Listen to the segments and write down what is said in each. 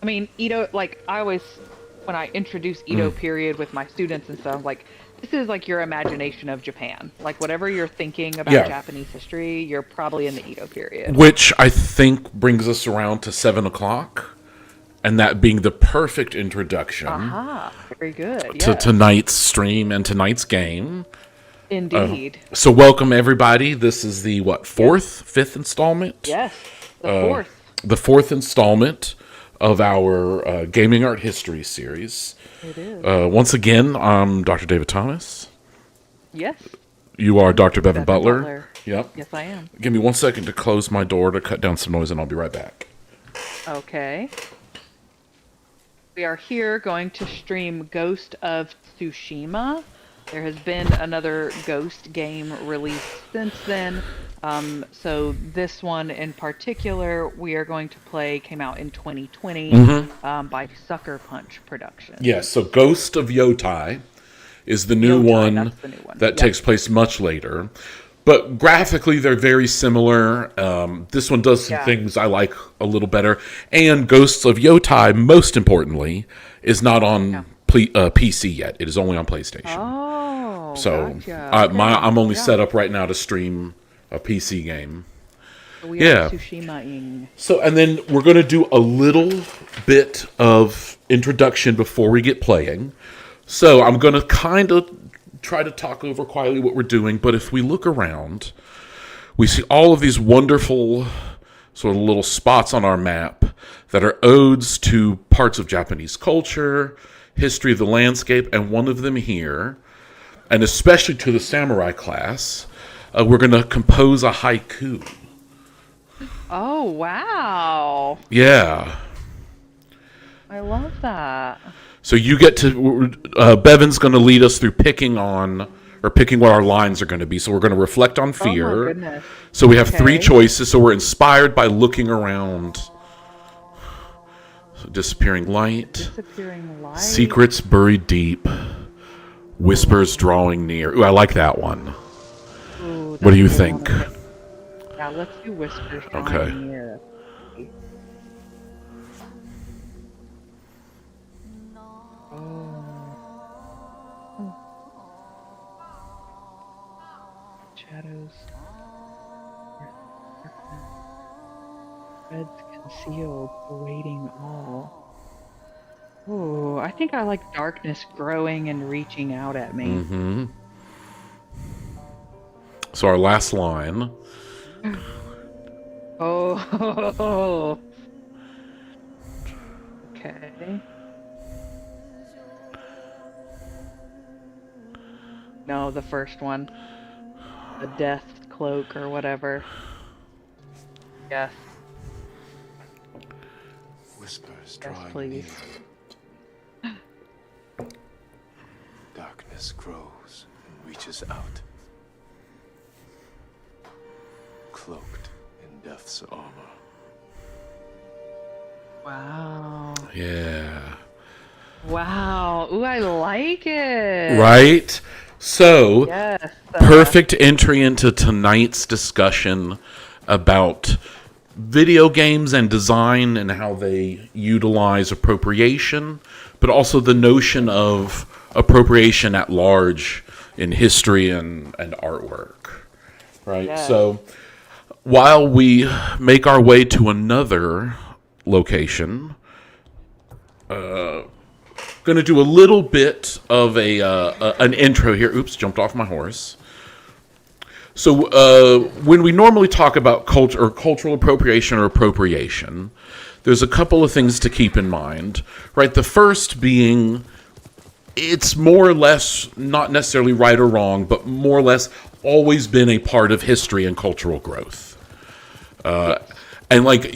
I mean, Edo, like, I always, when I introduce Edo period with my students and stuff, like, this is like your imagination of Japan. Like, whatever you're thinking about Yeah. Japanese history, you're probably in the Edo period. Which I think brings us around to 7 o'clock, and that being the perfect introduction Aha, very good. to Yes, tonight's stream and tonight's game. indeed. So welcome everybody. This is the fifth installment? Yes, the fourth. The fourth installment of our Gaming Art History series. It is. Once again, I'm Dr. David Thomas. Yes, You are Dr. Bevin Bevin Butler. Butler. Yep. Yes, I am. Give me 1 second to close my door to cut down some noise, and I'll be right back. Okay. We are here going to stream Ghost of Tsushima. There has been another Ghost game released since then. So this one in particular, we are going to play, came out in 2020 by Sucker Punch Productions. Yes, so Ghost of Yotai is the new Yotai, one that's the new one. that Yep. takes place much later. But graphically, they're very similar. This one does some Yeah. things I like a little better. And Ghosts of Yotai, most importantly, is not on PC yet. It is only on PlayStation. Oh, So gotcha. I'm only Yeah. set up right now to stream a PC game. We yeah. are Tsushima-ing. So, and then we're going to do a little bit of introduction before we get playing. So I'm going to kind of try to talk over quietly what we're doing, but if we look around, we see all of these wonderful sort of little spots on our map that are odes to parts of Japanese culture, history of the landscape, and one of them here, and especially to the samurai class, we're going to compose a haiku. Oh, wow. Yeah. I love that. So you get to, Bevin's going to lead us through picking what our lines are going to be. So we're going to reflect on Oh, fear. my goodness. So we have three Okay. choices. So we're inspired by looking around. So disappearing light, Disappearing light. secrets buried deep, whispers drawing near. Ooh, I like that one. Ooh, What do you that's a good think? one. Yeah, let's do whispers. Okay. Near. Shadows. Reds concealed, awaiting all. Ooh, I think I like darkness growing and reaching out at me. Mm-hmm. So our last line. Oh. Okay. No, the first one. The death cloak or whatever. Yes. Whispers Yes, drawing please. near. Darkness grows and reaches out. Cloaked in death's armor. Wow. Yeah. Wow. Ooh, I like it. Right? So, Yes. perfect entry into tonight's discussion about video games and design and how they utilize appropriation, but also the notion of appropriation at large in history and artwork. Right? Yes. So, while we make our way to another location, going to do a little bit of an intro here. Oops, jumped off my horse. So when we normally talk about culture or cultural appropriation or appropriation, there's a couple of things to keep in mind, right? The first being it's more or less not necessarily right or wrong, but more or less always been a part of history and cultural growth. And like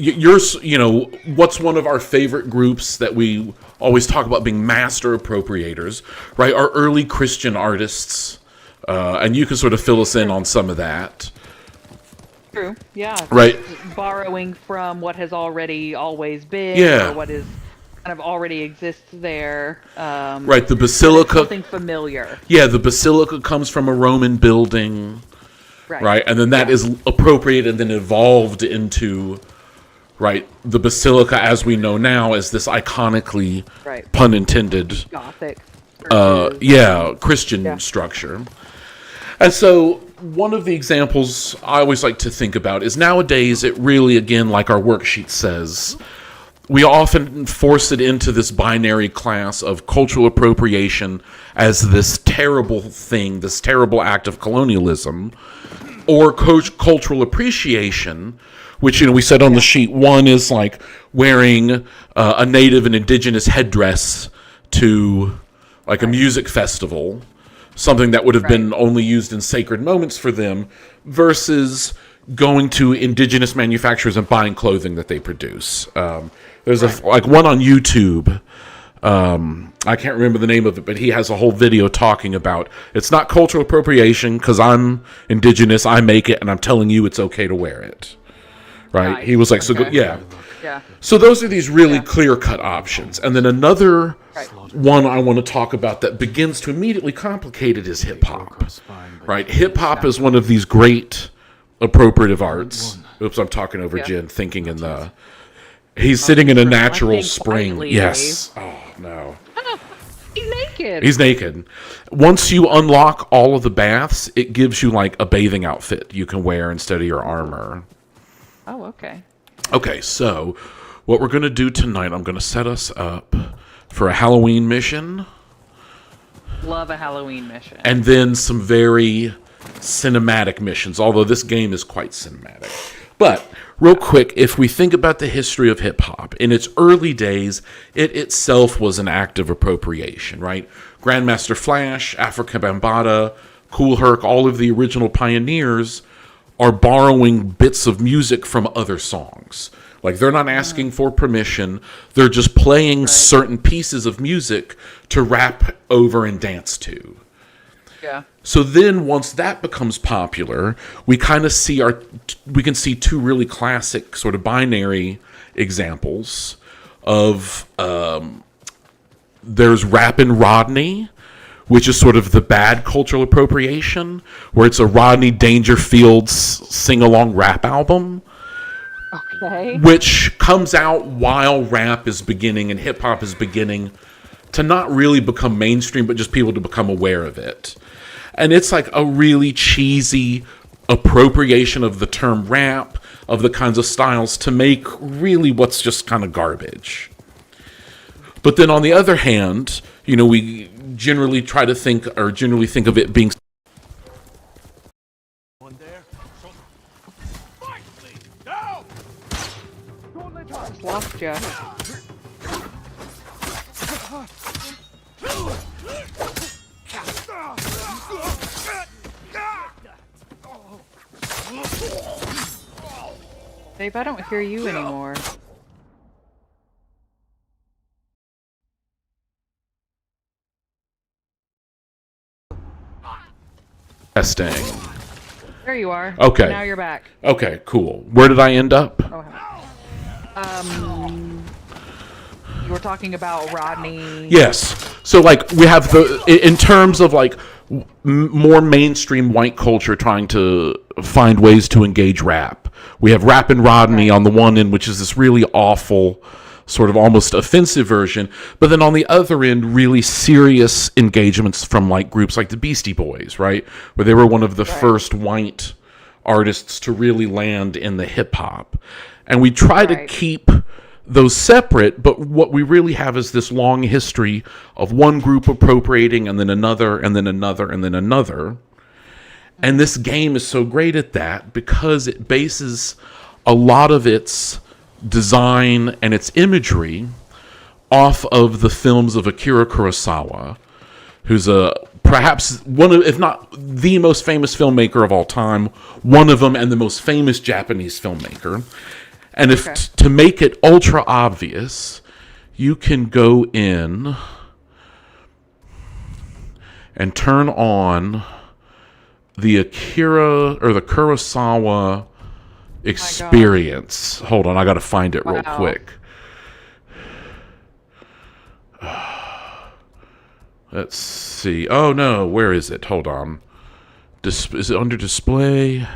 what's one of our favorite groups that we always talk about being master appropriators, right? Our early Christian artists, and you can sort of fill us in on some of that. True. Yeah. Right. Borrowing from what has already always been. Yeah. Or what is kind of already exists there. Right. The basilica. Something familiar. Yeah, the basilica comes from a Roman building. Right, and then that is appropriated and then evolved into right? The basilica, as we know now, is this iconically, Right. pun intended, Gothic. churches. Christian Yeah. structure. And so one of the examples I always like to think about is nowadays it really, again, like our worksheet says, we often force it into this binary class of cultural appropriation as this terrible thing, this terrible act of colonialism, or cultural appreciation, which, we said on the sheet, one is like wearing a native and indigenous headdress to like a music festival, something that would have been only used in sacred moments for them, versus going to indigenous manufacturers and buying clothing that they produce. There's one on YouTube. I can't remember the name of it, but he has a whole video talking about it's not cultural appropriation because I'm indigenous, I make it, and I'm telling you it's okay to wear it. Right? Nice. He was like, so Okay. good, yeah. Yeah. So those are these really clear-cut options. And then another one I want to talk about that begins to immediately complicate it is hip-hop. Right? Hip-hop is one of these great appropriative arts. Oops, I'm talking over Jen, thinking in the... He's sitting in a natural reflecting spring. quietly, Yes. Oh, no. He's naked. He's naked. Once you unlock all of the baths, it gives you like a bathing outfit you can wear instead of your armor. Oh, okay. Okay, so what we're going to do tonight, I'm going to set us up for a Halloween mission Love a Halloween mission. and then some very cinematic missions, although this game is quite cinematic. But real quick, if we think about the history of hip-hop, in its early days, it itself was an act of appropriation, right? Grandmaster Flash, Afrika Bambaataa, Kool Herc, all of the original pioneers are borrowing bits of music from other songs. Like, they're not asking for permission. They're just playing certain pieces of music to rap over and dance to. Yeah. So then once that becomes popular, we kind of we can see two really classic sort of binary examples of there's Rappin' Rodney, which is sort of the bad cultural appropriation, where it's a Rodney Dangerfield's sing-along rap album, Okay. which comes out while rap is beginning and hip-hop is beginning to not really become mainstream, but just people to become aware of it. And it's like a really cheesy appropriation of the term rap, of the kinds of styles, to make really what's just kind of garbage. But then on the other hand, we generally think of it being... Lost ya. Dave, I don't hear you anymore. Testing. There you are. Okay. Now you're back. Okay, cool. Where did I end up? You were talking about Rodney. Yes. So, we have in terms of, more mainstream white culture trying to find ways to engage rap. We have Rappin' Rodney on the one end, which is this really awful, sort of almost offensive version. But then on the other end, really serious engagements from, groups like the Beastie Boys, right? Where they were one of the first white artists to really land in the hip-hop. And we try to keep those separate, but what we really have is this long history of one group appropriating and then another and then another and then another. And this game is so great at that because it bases a lot of its design and its imagery off of the films of Akira Kurosawa, who's perhaps one of, if not the most famous filmmaker of all time, one of them and the most famous Japanese filmmaker. And to make it ultra obvious, you can go in and turn on the Akira or the Kurosawa experience. Hold on, I got to find it real quick. Let's see. Oh no, where is it? Hold on. Is it under display?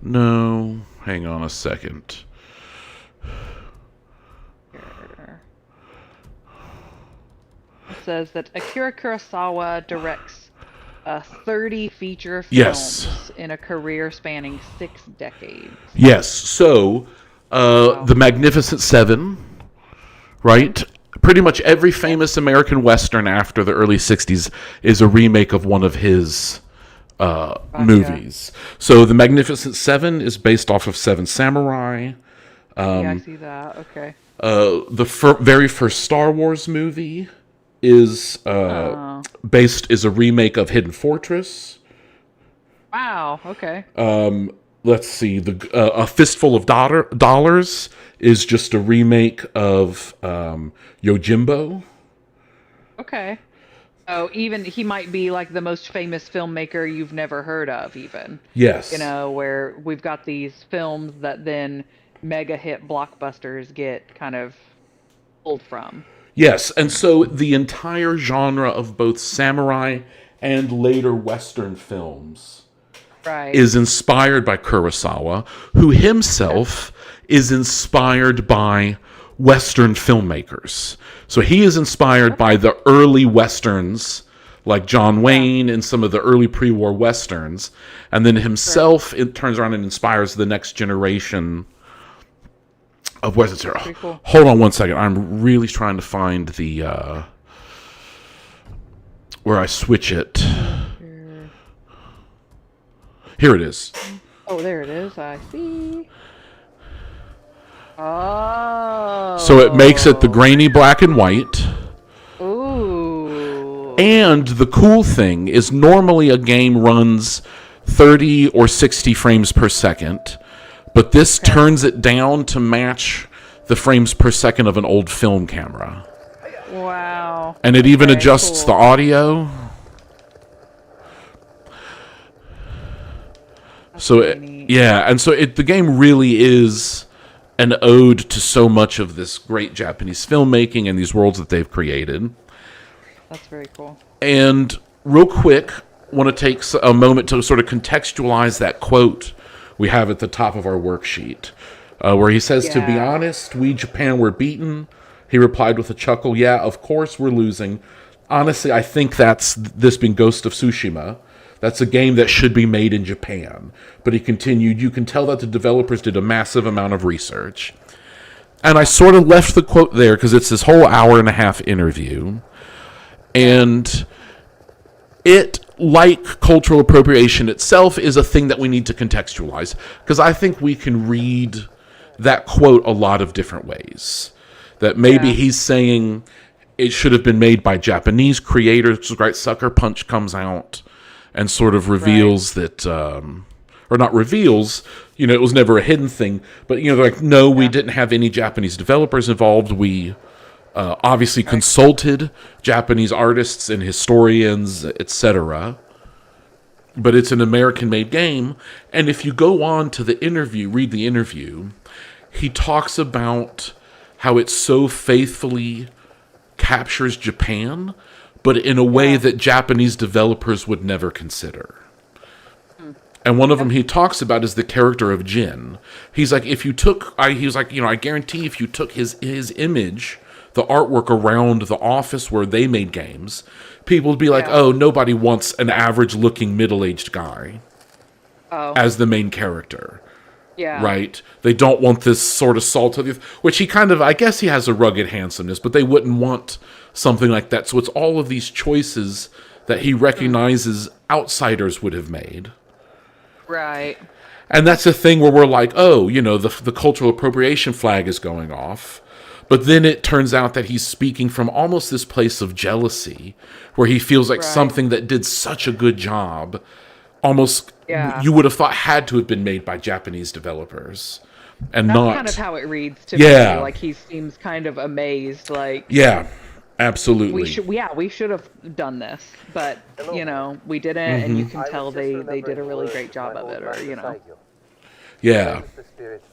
No, hang on a second. Here. It says that Akira Kurosawa directs 30 feature films Yes. in a career spanning 6 decades. Yes. So, Wow. The Magnificent Seven, right? Pretty much every famous American Western after the early 60s is a remake of one of his movies. So, The Magnificent Seven is based off of Seven Samurai. Yeah, I see that. Okay. The very first Star Wars movie is is a remake of Hidden Fortress. Wow. Okay. Let's see, A Fistful of Dollars is just a remake of Yojimbo. Okay. Oh, even he might be like the most famous filmmaker you've never heard of, even. Yes. You know, where we've got these films that then mega hit blockbusters get kind of pulled from. Yes, and so the entire genre of both samurai and later Western films Right. is inspired by Kurosawa, who himself is inspired by Western filmmakers. So he is inspired by the early Westerns, like John Wayne and some of the early pre-war Westerns, and then himself it turns around and inspires the next generation of Westerns. Cool. Hold on one second. I'm really trying to find the where I switch it. Here it is. Oh, there it is. I see. Oh. So it makes it the grainy black and white. Ooh. And the cool thing is normally a game runs 30 or 60 frames per second, but this turns it down to match the frames per second of an old film camera. Wow. And it even adjusts the audio. So the game really is an ode to so much of this great Japanese filmmaking and these worlds that they've created. That's very cool. And real quick, want to take a moment to sort of contextualize that quote we have at the top of our worksheet, where he says, "To be honest, we Japan were beaten." He replied with a chuckle, "Yeah, of course we're losing. Honestly, I think that's this being Ghost of Tsushima. That's a game that should be made in Japan." But he continued, "You can tell that the developers did a massive amount of research." And I sort of left the quote there because it's this whole hour-and-a-half interview. And it, like cultural appropriation itself, is a thing that we need to contextualize. Because I think we can read that quote a lot of different ways. That maybe he's saying it should have been made by Japanese creators, right? Sucker Punch comes out and sort of reveals that, or not reveals, it was never a hidden thing, but, they're like, no, we didn't have any Japanese developers involved. We obviously consulted Japanese artists and historians, etc. But it's an American-made game. And if you go on to the interview, read the interview, he talks about how it so faithfully captures Japan, but in a way that Japanese developers would never consider. And one of them he talks about is the character of Jin. He's like, I guarantee if you took his image, the artwork around the office where they made games, people would be like, oh, nobody wants an average-looking middle-aged guy as the main character. Yeah. Right? They don't want this sort of salt of the earth, which he kind of, I guess he has a rugged handsomeness, but they wouldn't want something like that. So it's all of these choices that he recognizes outsiders would have made. Right. And that's a thing where we're like, oh, the cultural appropriation flag is going off. But then it turns out that he's speaking from almost this place of jealousy, where he feels like something that did such a good job, almost you would have thought had to have been made by Japanese developers. And That's not kind of how it reads to me. Like he seems kind of amazed, like absolutely. We should have done this, but we didn't, and you can tell they did a really great job of it, Yeah. The spirit,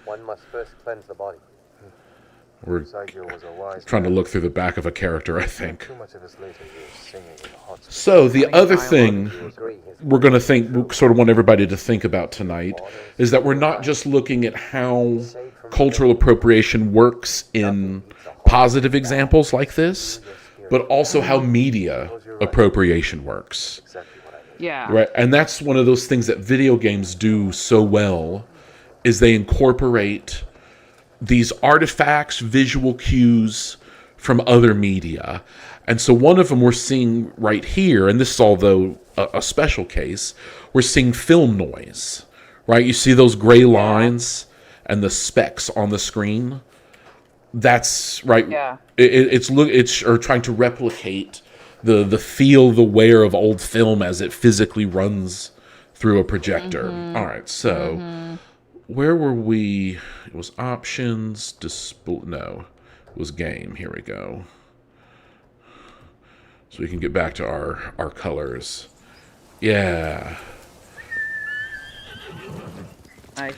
one must first cleanse the body. We're Saigyo was a wise trying to man. look through the back of a character, I think. Too much of his later years singing in the hot springs. So the other dialogue. thing we're going to sort of want everybody to think about tonight is that we're not just looking at how cultural appropriation works in positive examples like this, but also how media appropriation works. Exactly what I mean. Yeah. Right, and that's one of those things that video games do so well, is they incorporate these artifacts, visual cues from other media. And so one of them we're seeing right here, and this is although a special case, we're seeing film noise, right? You see those gray lines and the specks on the screen? That's right. Yeah. It's trying to replicate the feel, the wear of old film as it physically runs through a projector. All right, so where were we? It was options, display. No, it was game. Here we go. So we can get back to our colors. Yeah. Nice.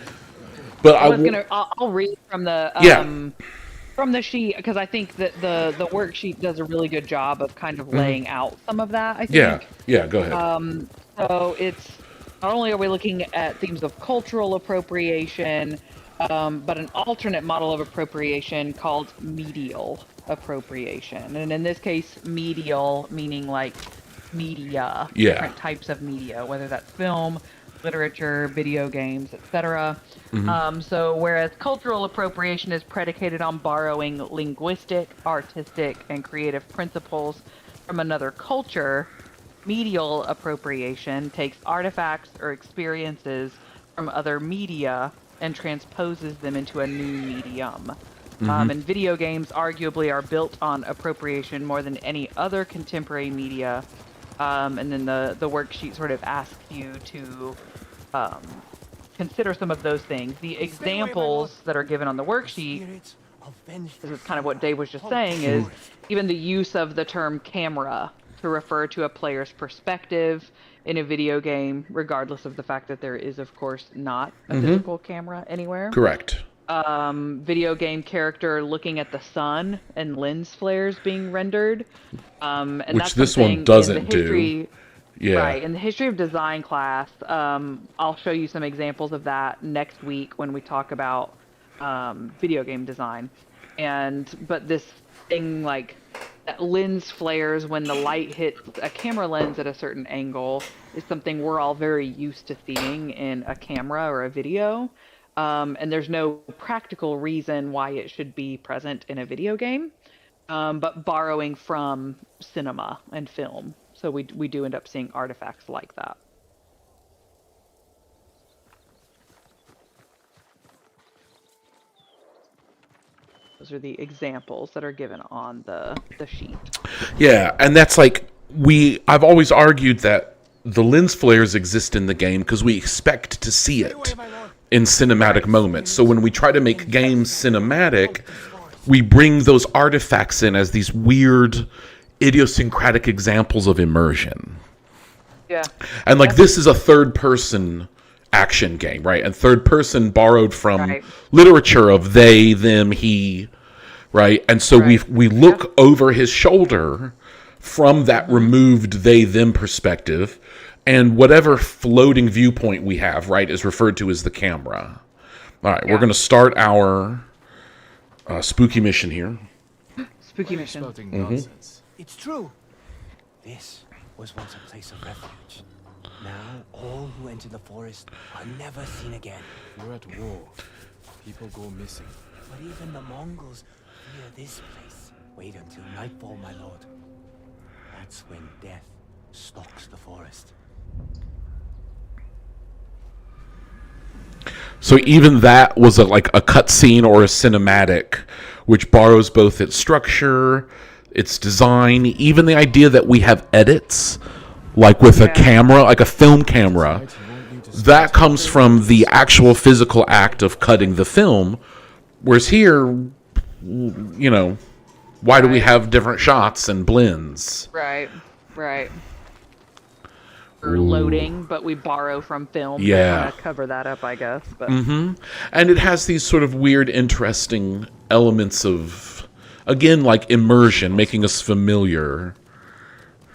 But I'll read from the Yeah. from the sheet, because I think that the worksheet does a really good job of kind of laying out some of that. I think. Yeah. Go ahead. So it's not only are we looking at themes of cultural appropriation, but an alternate model of appropriation called medial appropriation. And in this case, medial meaning like media, Yeah. different types of media, whether that's film, literature, video games, etc. So whereas cultural appropriation is predicated on borrowing linguistic, artistic, and creative principles from another culture, medial appropriation takes artifacts or experiences from other media and transposes them into a new medium. And video games arguably are built on appropriation more than any other contemporary media. And then the worksheet sort of asks you to consider some of those things. The examples that are given on the worksheet, this is kind of what Dave was just saying, is even the use of the term camera to refer to a player's perspective in a video game, regardless of the fact that there is, of course, not a physical camera anywhere. Correct. Video game character looking at the sun and lens flares being rendered. And Which that's this something one doesn't in the history, do. Yeah. Right. In the history of design class, I'll show you some examples of that next week when we talk about video game design. But this thing like that lens flares when the light hits a camera lens at a certain angle is something we're all very used to seeing in a camera or a video. And there's no practical reason why it should be present in a video game, but borrowing from cinema and film. So we do end up seeing artifacts like that. Those are the examples that are given on the sheet. Yeah, and that's like I've always argued that the lens flares exist in the game because we expect to see it in cinematic moments. So when we try to make games cinematic, we bring those artifacts in as these weird, idiosyncratic examples of immersion. Yeah. And like this is a third-person action game, right? And third person borrowed from literature of they, them, he, right? And so we look over his shoulder from that removed they, them perspective, and whatever floating viewpoint we have, right, is referred to as the camera. All right, we're going to start our spooky mission here. Spooky mission. Nonsense. It's true. This was once a place of refuge. Now, all who enter the forest are never seen again. We're at war. People go missing. But even the Mongols fear this place. Wait until nightfall, my lord. That's when death stalks the forest. So even that was like a cutscene or a cinematic, which borrows both its structure, its design, even the idea that we have edits, like with a camera, like a film camera. That comes from the actual physical act of cutting the film, whereas here, you know, why do we have different shots and blends? Right. for loading, but we borrow from film Yeah. to kind of cover that up, I guess. But And it has these sort of weird, interesting elements of, again, like immersion, making us familiar.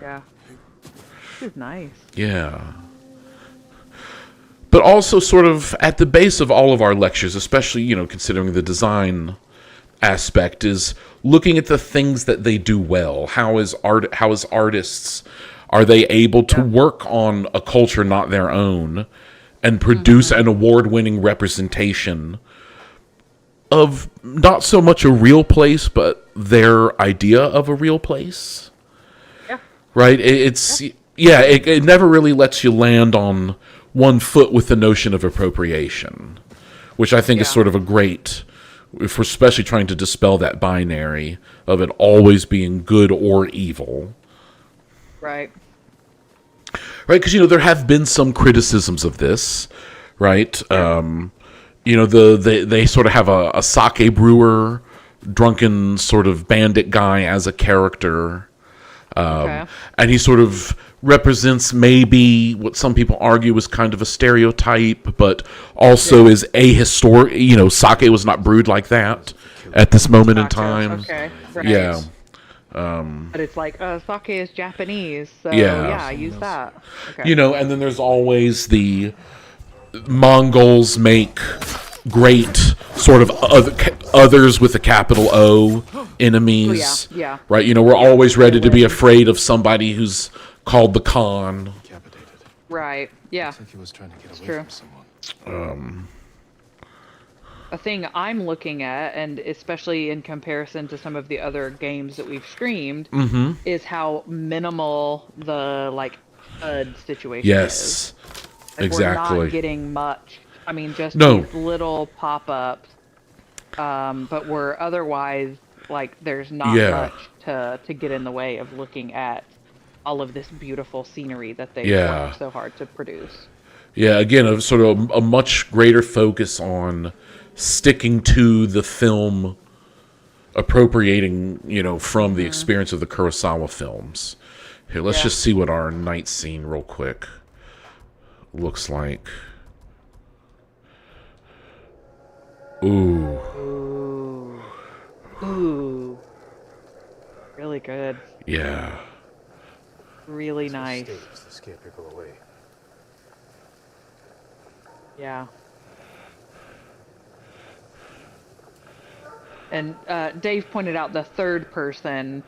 yeah, this is nice. Yeah. But also sort of at the base of all of our lectures, especially, considering the design aspect, is looking at the things that they do well. How as artists are they able to work on a culture not their own and produce an award-winning representation of not so much a real place, but their idea of a real place? Yeah. Right? It never really lets you land on one foot with the notion of appropriation, which I think is Yeah. sort of a great, if we're especially trying to dispel that binary of it always being good or evil. Right. Right, because there have been some criticisms of this, right? They sort of have a sake brewer, drunken sort of bandit guy as a character, Okay. and he sort of represents maybe what some people argue was kind of a stereotype, but also is ahistoric. Sake was not brewed like that at this moment in Gotcha. time. Okay. Right. Yeah. But it's like, sake is Japanese, so Yeah. yeah, use that. Okay. And then there's always the Mongols make great sort of others with a capital O enemies. Oh, yeah. Right, we're always ready to be afraid of somebody who's called the Khan. Decapitated. Right. Yeah. Looks like he was trying to get away true. from someone. A thing I'm looking at, and especially in comparison to some of the other games that we've streamed, is how minimal the HUD situation is. Yes, Like, exactly. We're not getting much. I mean, just No. these little pop-ups. But we're otherwise there's not Yeah. much to get in the way of looking at all of this beautiful scenery that they Yeah. work so hard to produce. Yeah, again, a sort of a much greater focus on sticking to the film, appropriating, from the experience of the Kurosawa films. Here, let's Yeah. just see what our night scene real quick looks like. Ooh, Ooh. Really good. yeah. Really nice. Stages to scare people away. Yeah. And Dave pointed out the third person,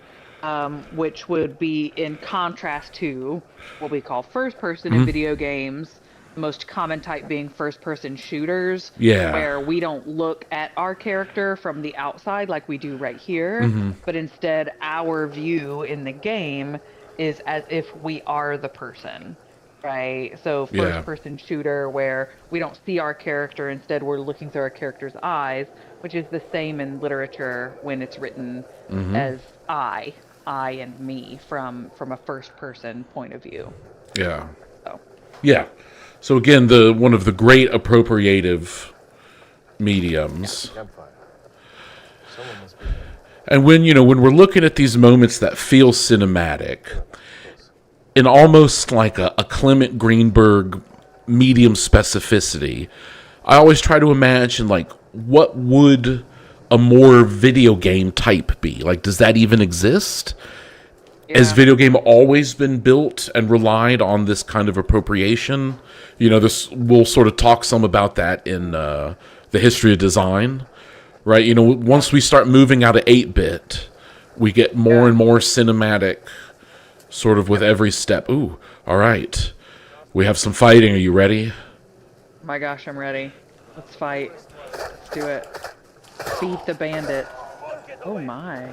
which would be in contrast to what we call first person in video games. The most common type being first person shooters, Yeah. where we don't look at our character from the outside like we do right here, but instead our view in the game is as if we are the person. Right, so Yeah. first-person shooter where we don't see our character, instead we're looking through our character's eyes, which is the same in literature when it's written as I and me from a first-person point of view. Yeah. So, Yeah. So again, one of the great appropriative mediums. Campfire. Someone must be And when we're looking at these moments that feel cinematic, in almost like a Clement Greenberg medium specificity, I always try to imagine what would a more video game type be? Does that even exist? Has yeah. video game always been built and relied on this kind of appropriation? This we'll sort of talk some about that in the history of design, right? Once we start moving out of 8-bit, we get more and more cinematic, sort of with every step. Ooh, all right. We have some fighting. Are you ready? Oh my gosh, I'm ready. Let's fight. Let's do it. Beat the bandit. Oh my.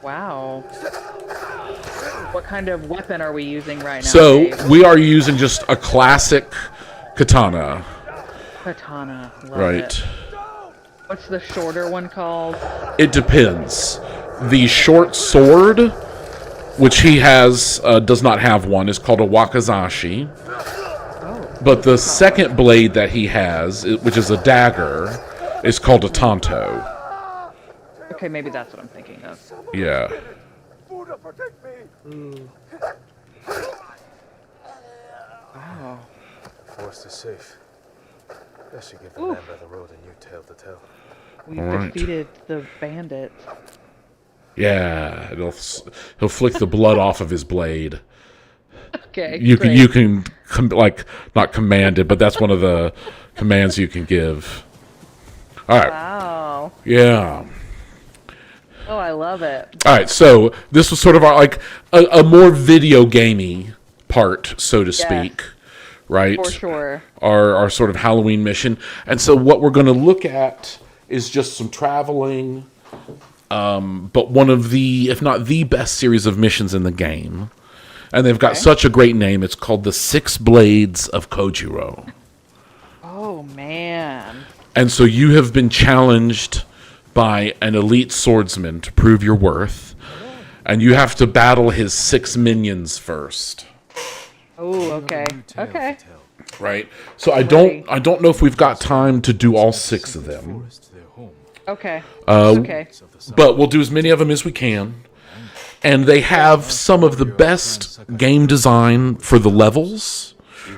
Wow. What kind of weapon are we using right now? So Dave? we are using just a classic katana, Katana. Love right? it. What's the shorter one called? It depends. The short sword, which he has, does not have one, is called a wakizashi. Oh. But the second blade that he has, which is a dagger, is called a tanto. Okay, maybe that's what I'm thinking of. Yeah. Wow. Forest is safe. That should give the Ooh. man by the road a new tale to tell. We've All right. defeated the bandits. Yeah, he'll flick the blood off of his blade. Okay. You great. can like not command it, but that's one of the commands you can give. All right. Wow. Yeah. Oh, I love it. All right. So this was sort of our like a more video gamey part, so to speak, right? For sure. Our sort of Halloween mission. And so what we're going to look at is just some traveling, but one of the, if not the best series of missions in the game. And they've got Okay. such a great name. It's called the Six Blades of Kojiro. Oh, man. And so you have been challenged by an elite swordsman to prove your worth. And you have to battle his 6 minions first. Oh, okay. Okay. Right? So I don't know if we've got time to do all 6 of them. Forest, their home. Okay. Okay. Of the sun. But we'll do as many of them as we can. And they have some of the best game design for the levels,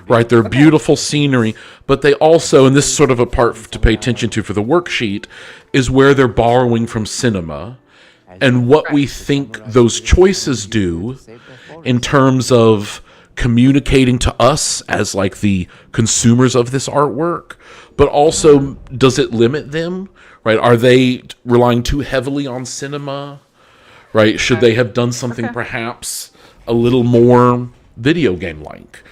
right? They're beautiful scenery, but they also, and this is sort of a part to pay attention to for the worksheet, is where they're borrowing from cinema and what we think those choices do in terms of communicating to us as like the consumers of this artwork, but also does it limit them, right? Are they relying too heavily on cinema? Right? Should they have done something perhaps a little more video game-like?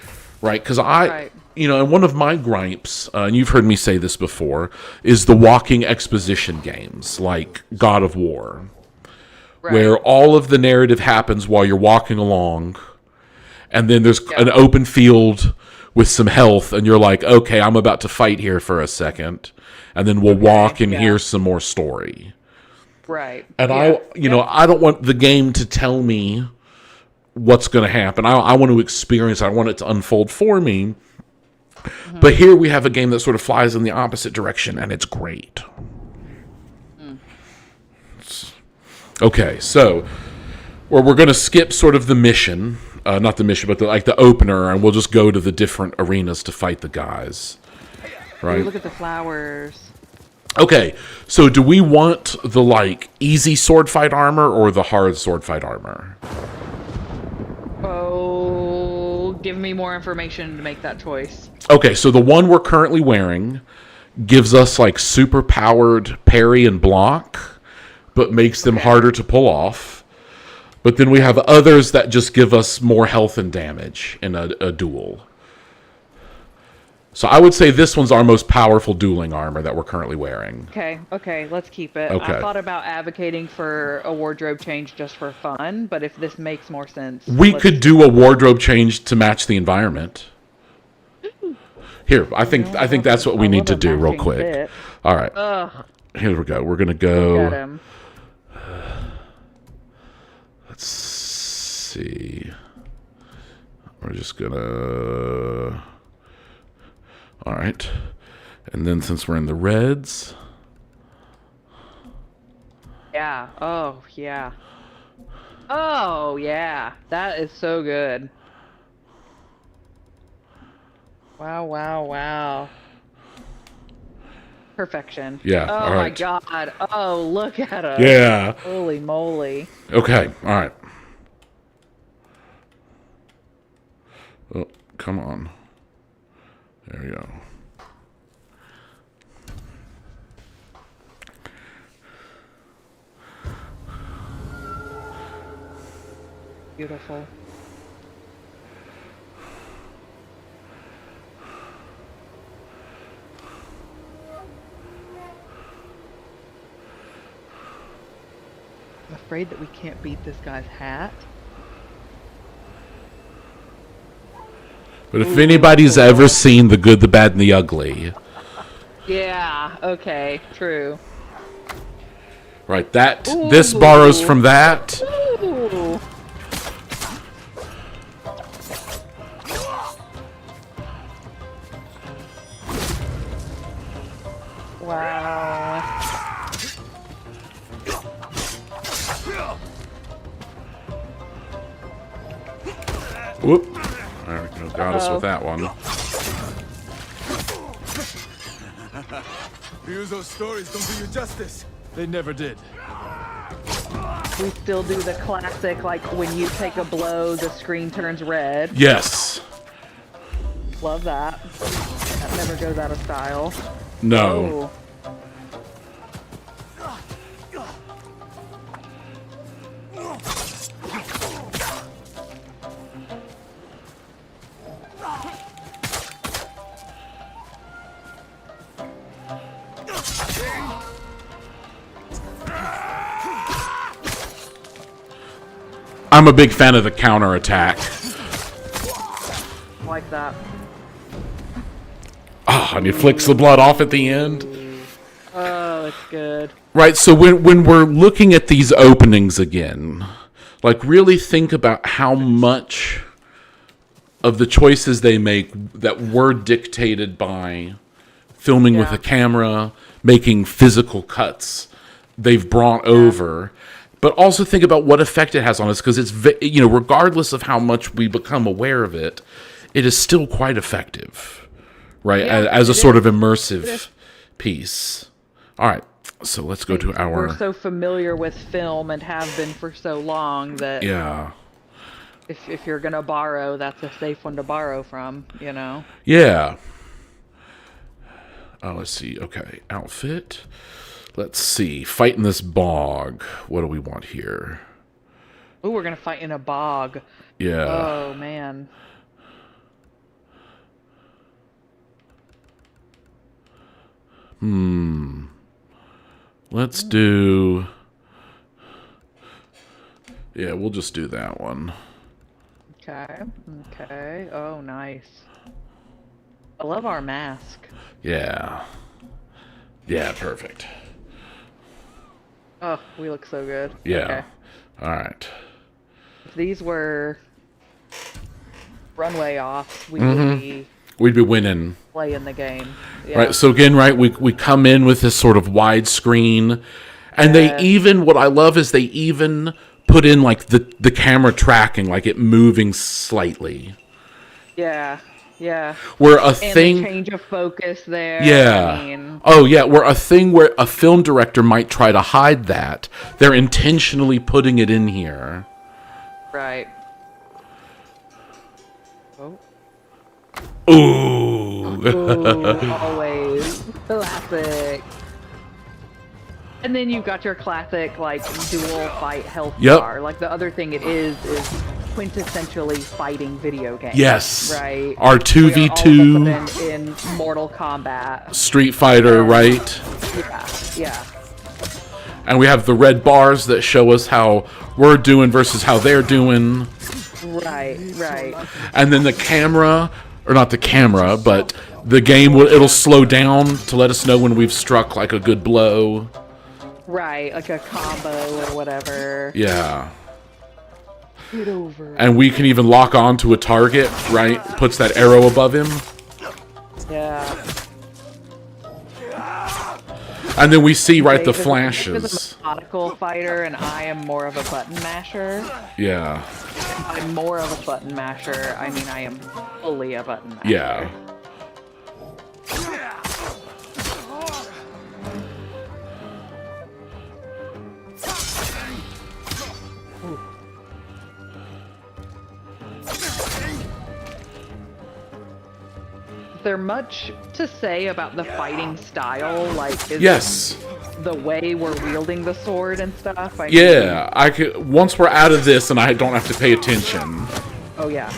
Right? Because Right. and one of my gripes, and you've heard me say this before, is the walking exposition games like God of War, Right. where all of the narrative happens while you're walking along, and then there's an open field with some health, and you're like, okay, I'm about to fight here for a second, and then we'll walk and hear some more story. Right. And Yeah. I don't want the game to tell me what's going to happen. I want to experience it. I want it to unfold for me. Mm-hmm. But here we have a game that sort of flies in the opposite direction, and it's great. Okay, so we're going to skip sort of the mission. Not the mission, but the opener, and we'll just go to the different arenas to fight the guys. Ooh, Right? look at the flowers. Okay, so do we want the, like, easy sword fight armor or the hard sword fight armor? Oh, give me more information to make that choice. Okay, so the one we're currently wearing gives us, like, super-powered parry and block, but makes them harder to pull off. But then we have others that just give us more health and damage in a duel. So I would say this one's our most powerful dueling armor that we're currently wearing. Okay, let's keep it. Okay. I thought about advocating for a wardrobe change just for fun, but if this makes more sense... We let's- could do a wardrobe change to match the environment. Here, I think that's what we I need love to a do real matching quick. fit. All right. Ugh, Here we go. We're going to look at go. him. Let's see. We're just going to. All right. And then since we're in the reds. Yeah. Oh, yeah. Oh, yeah. That is so good. Wow, wow, wow. Perfection. Yeah, Oh, all my right. God. Oh, look at us. Yeah. Holy moly. Okay. All right. Oh, come on. There we go. Beautiful. I'm afraid that we can't beat this guy's hat. But if anybody's ever seen The Good, the Bad, and the Ugly, Yeah, okay, true. right, this borrows from that. Ooh. Wow. Whoop. There we go. got us with that one. Ryuzo's stories don't do you justice. They never did. We still do the classic, like when you take a blow, the screen turns red. Yes. Love that. That never goes out of style. No. Oh. I'm a big fan of the counterattack. Like that. Ah, and he flicks the blood off at the end. Oh, it's good. Right, so when we're looking at these openings again, like really think about how much of the choices they make that were dictated by filming with a camera, making physical cuts they've brought over. But also think about what effect it has on us, because it's, regardless of how much we become aware of it, it is still quite effective, right? Yeah, as a sort of immersive piece. All right, so let's go to our... We're so familiar with film and have been for so long that Yeah. if you're gonna borrow, that's a safe one to borrow from, you know? Yeah. Let's see. Okay, outfit. Let's see. Fight in this bog. What do we want here? Ooh, we're gonna fight in a bog. Yeah. Oh, man. Let's do... Yeah, we'll just do that one. Okay. Okay. Oh, nice. I love our mask. Yeah. Yeah, perfect. Oh, we look so good. Yeah. Okay. All right. If these were runway offs, we would be We'd be winning. playing the game. Yeah. Right, so again, right, we come in with this sort of widescreen, and they even, what I love is they even put in, like, the camera tracking, like it moving slightly. Yeah. Yeah. Where a And thing... the change of focus there. Yeah. I mean, Oh, yeah, where a thing where a film director might try to hide that, they're intentionally putting it in here. right. Oh. Ooh. Ooh, always. Classic. And then you've got your classic, like, dual fight health Yep. bar. Like, the other thing it is quintessentially fighting video games. Yes. Right? Our 2v2 We are all of a sudden in Mortal Kombat. Street Fighter, right? Yeah, yeah. And we have the red bars that show us how we're doing versus how they're doing. Right, right. And then the camera, or not the camera, but the game, it'll slow down to let us know when we've struck, like, a good blow. Right, like a combo or whatever. Yeah. Get over. And we can even lock on to a target, right? Puts that arrow above him. Yeah. And then we see, right, the Dave is flashes. a methodical fighter, and I am more of a button masher. Yeah. I'm more of a button masher. I mean, I am fully a button masher. Yeah. Is there much to say about the fighting style? Like, is Yes. the way we're wielding the sword and stuff? I Yeah. I could, once we're out of this and I don't have to pay attention. Oh, yeah.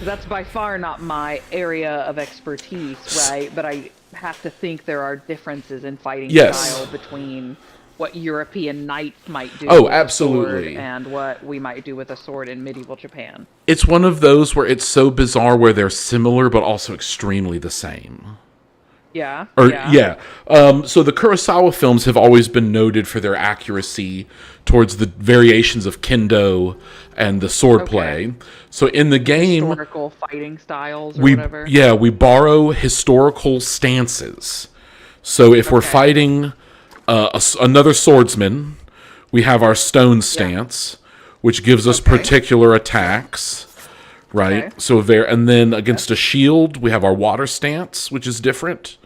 That's by far not my area of expertise, right? But I have to think there are differences in fighting Yes. style between what European knights might do Oh, with a absolutely. sword and what we might do with a sword in medieval Japan. It's one of those where it's so bizarre where they're similar but also extremely the same. Yeah. Or yeah. So the Kurosawa films have always been noted for their accuracy towards the variations of kendo and the swordplay. So in the game, Historical fighting styles or whatever. we borrow historical stances. So if we're fighting another swordsman, we have our stone stance, which gives us particular attacks, right? Okay. So and then against a shield, we have our water stance, which is different,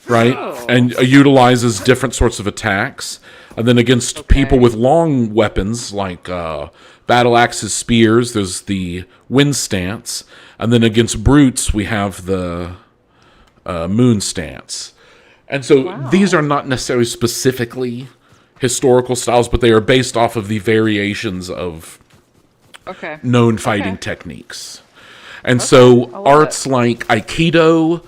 right? Oh. And utilizes different sorts of attacks. And then against people with long weapons, like battle axes, spears, there's the wind stance. And then against brutes, we have the moon stance. And so these are not necessarily specifically historical styles, but they are based off of the variations of known fighting techniques. And so arts like Aikido,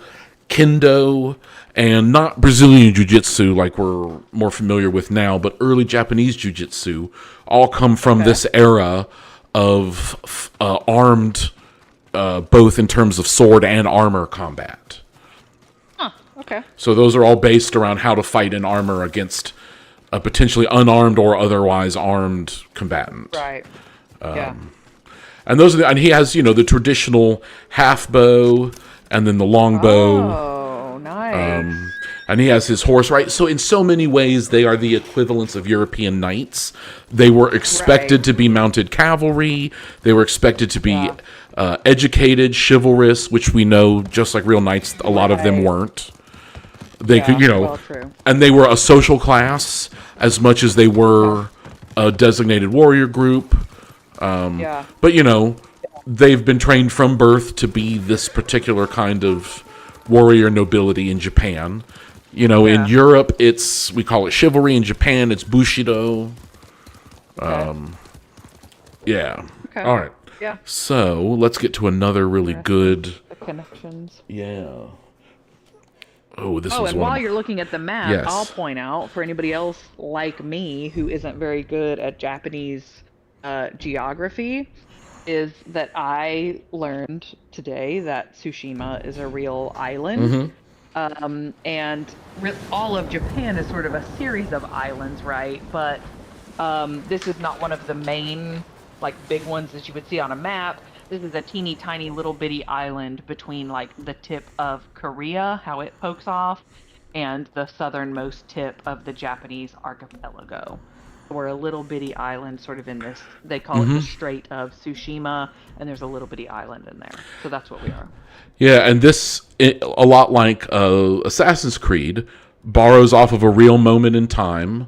Kendo, and not Brazilian Jiu-Jitsu like we're more familiar with now, but early Japanese Jiu-Jitsu all come from this era of armed, both in terms of sword and armor combat. Okay. So those are all based around how to fight in armor against a potentially unarmed or otherwise armed combatant. Right. Yeah. And those are and he has, the traditional half bow and then the long bow. Oh, nice. And he has his horse, right? So in so many ways, they are the equivalents of European knights. They were expected to be mounted cavalry. They were expected to be educated, chivalrous, which we know, just like real knights, a lot of them weren't. They could, true. and they were a social class as much as they were a designated warrior group. But, they've been trained from birth to be this particular kind of warrior nobility in Japan. In Europe, we call it chivalry. In Japan, it's Bushido. Yeah. Okay. All right. Yeah. So let's get to another really good. The connections. Yeah. Oh, this Oh, was and one. while you're looking at the map, Yes. I'll point out for anybody else like me who isn't very good at Japanese geography, is that I learned today that Tsushima is a real island. And all of Japan is sort of a series of islands, right? But this is not one of the main, big ones that you would see on a map. This is a teeny tiny little bitty island between the tip of Korea, how it pokes off, and the southernmost tip of the Japanese archipelago. We're a little bitty island sort of in this, they call it the Strait of Tsushima, and there's a little bitty island in there. So that's what we are. Yeah, and this, a lot like Assassin's Creed, borrows off of a real moment in time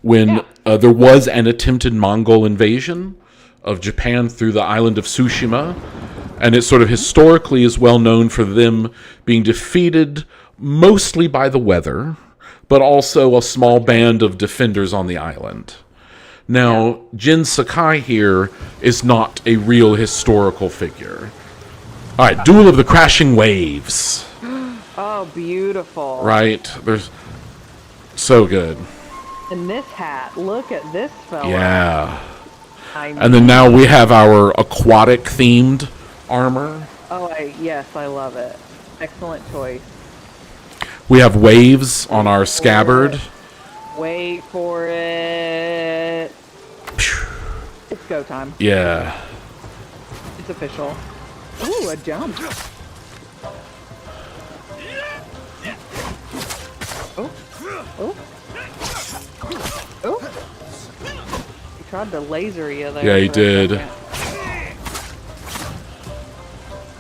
when there was an attempted Mongol invasion of Japan through the island of Tsushima, and it sort of historically is well known for them being defeated mostly by the weather, but also a small band of defenders on the island. Now, Jin Sakai here is not a real historical figure. All right, Duel of the Crashing Waves. Oh, beautiful. Right? There's so good. And this hat, look at this fella. Yeah. And then now we have our aquatic themed armor. Oh, yes, I love it. Excellent choice. We have waves on our scabbard. Wait for it. It's go time. Yeah. It's official. Ooh, a jump. Oh. Oh. Oh. He tried to laser you there. Yeah, he for a did. second.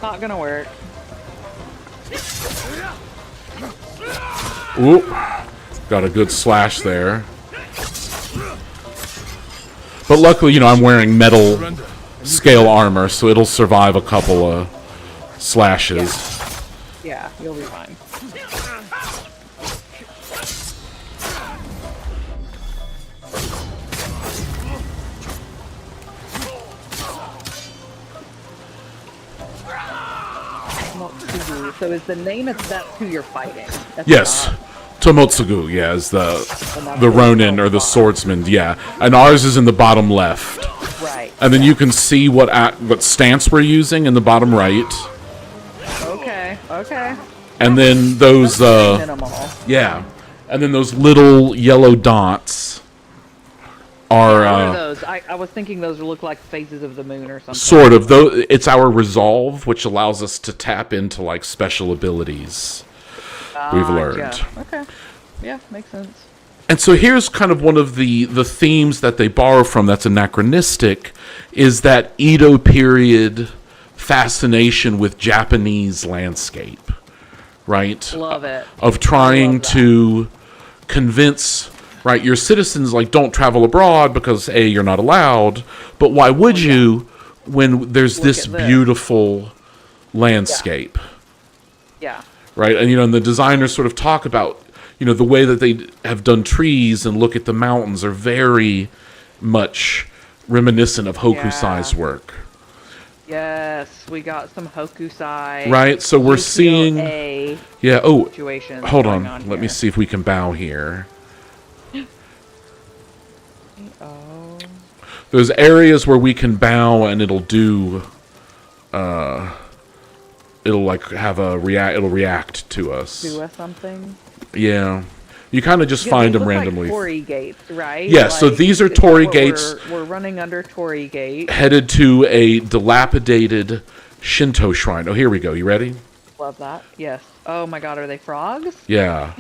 Not gonna work. Ooh. Got a good slash there. But luckily, I'm wearing metal scale armor, so it'll survive a couple of slashes. Yeah, you'll be fine. So is the name of that's who you're fighting? That's Yes. Tomotsugu, is the Ronin or the swordsman, And ours is in the bottom left. right. And then you can see what stance we're using in the bottom right. Okay. And then those Minimal. And then those little yellow dots are What are those? I was thinking those look like phases of the moon or something. sort of, though it's our resolve, which allows us to tap into special abilities we've learned. Yeah. Okay. Yeah, makes sense. And so here's kind of one of the themes that they borrow from that's anachronistic, is that Edo period fascination with Japanese landscape, right? Love it. Of trying that. to convince, right, your citizens, like, don't travel abroad because A, you're not allowed, but why would you when there's this at this. beautiful landscape, Yeah. right? And, and the designers sort of talk about, the way that they have done trees and look at the mountains are very much reminiscent of Hokusai's work. Yes, we got some Hokusai. Right, so we're seeing... UCLA Yeah, situations hold going on. on Let me here. see if we can bow here. Oh. There's areas where we can bow and it'll do... it'll, like, have a it'll react to us. Do us something? Yeah. You kind of just find them randomly. Like Torii gates, right? Yeah, so these are is that Torii what gates. We're running under Torii gate. Headed to a dilapidated Shinto shrine. Oh, here we go. You ready? Love that. Yes. Oh my god, are they frogs? Yeah.